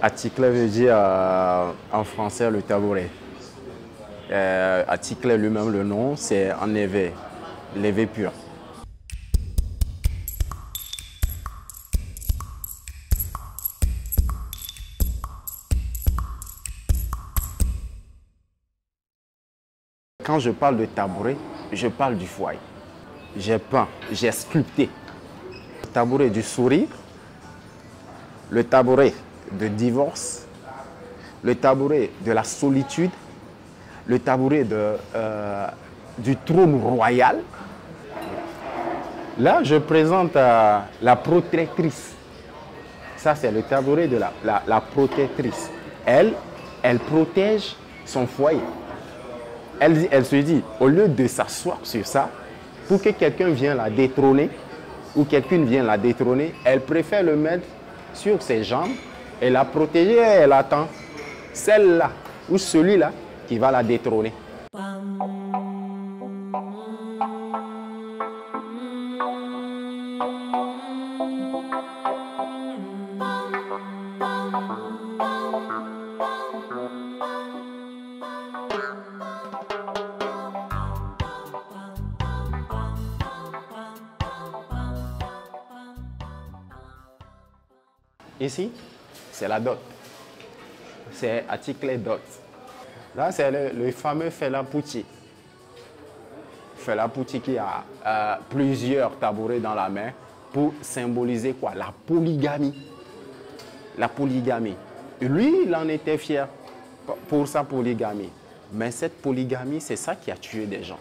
Atikle veut dire en français le tabouret. Atikle lui-même, le nom, c'est en éveil, l'éveil pur. Quand je parle de tabouret, je parle du foyer. J'ai peint, j'ai sculpté. Le tabouret du sourire, le tabouret de divorce, le tabouret de la solitude, le tabouret du trône royal. Là, je présente la protectrice. Ça, c'est le tabouret de la protectrice. Elle protège son foyer. Elle se dit, au lieu de s'asseoir sur ça, pour que quelqu'un vienne la détrôner, ou quelqu'un vienne la détrôner, elle préfère le mettre sur ses jambes et la protéger et elle attend celle-là ou celui-là qui va la détrôner. Ici, c'est la dot. C'est Atikle dot. Là, c'est le fameux Fela Kuti. Fela Kuti qui a plusieurs tabourets dans la main pour symboliser quoi? La polygamie. La polygamie. Lui, il en était fier pour sa polygamie. Mais cette polygamie, c'est ça qui a tué des gens.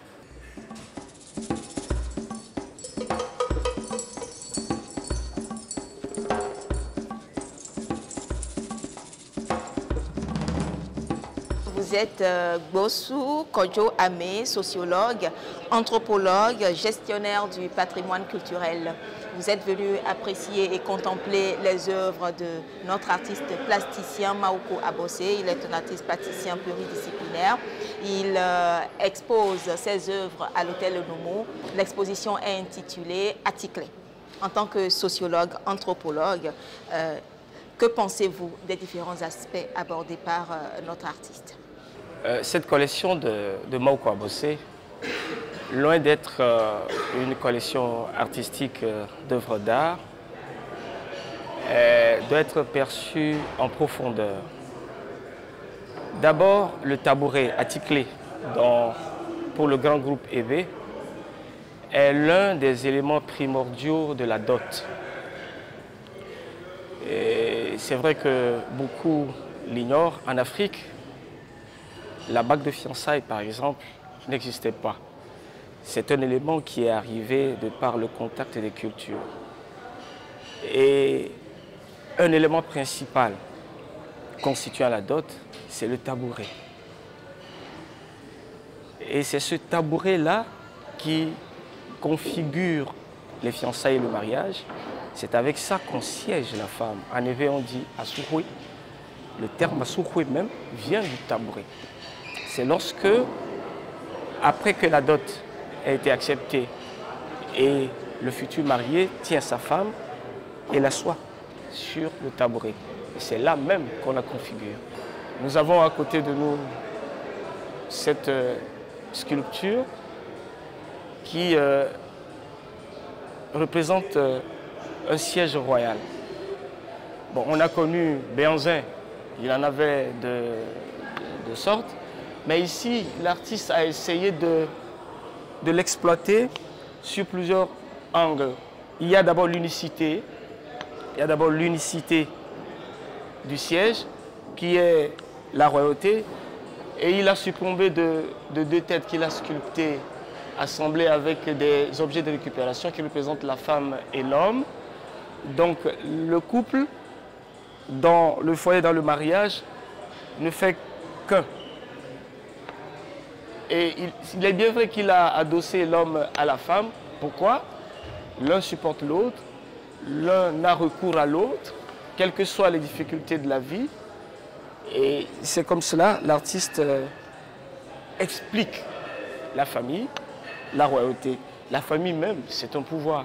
Vous êtes Gbossou Kodjo Amé, sociologue, anthropologue, gestionnaire du patrimoine culturel. Vous êtes venu apprécier et contempler les œuvres de notre artiste plasticien Maouko Abossé. Il est un artiste plasticien pluridisciplinaire. Il expose ses œuvres à l'hôtel Nomo. L'exposition est intitulée Atikle. En tant que sociologue, anthropologue, que pensez-vous des différents aspects abordés par notre artiste? Cette collection de Maouko Abossé, loin d'être une collection artistique d'œuvres d'art, doit être perçue en profondeur. D'abord, le tabouret Atikle pour le grand groupe EV est l'un des éléments primordiaux de la dot. C'est vrai que beaucoup l'ignorent. En Afrique, la bague de fiançailles, par exemple, n'existait pas. C'est un élément qui est arrivé de par le contact des cultures. Et un élément principal constituant la dot, c'est le tabouret. Et c'est ce tabouret-là qui configure les fiançailles et le mariage. C'est avec ça qu'on siège la femme. En effet, on dit asouhoué. Le terme asouhoué même vient du tabouret. C'est lorsque, après que la dot a été acceptée et le futur marié tient sa femme et l'assoit sur le tabouret. C'est là même qu'on la configure. Nous avons à côté de nous cette sculpture qui représente un siège royal. Bon, on a connu Béhanzin, il en avait de sorte, mais ici, l'artiste a essayé de l'exploiter sur plusieurs angles. Il y a d'abord l'unicité, du siège, qui est la royauté, et il a succombé de deux têtes qu'il a sculptées, assemblées avec des objets de récupération qui représentent la femme et l'homme. Donc le couple, dans le foyer, dans le mariage, ne fait qu'un. Et il est bien vrai qu'il a adossé l'homme à la femme. Pourquoi? L'un supporte l'autre, l'un n'a recours à l'autre, quelles que soient les difficultés de la vie. Et c'est comme cela, l'artiste explique la famille, la royauté. La famille même, c'est un pouvoir.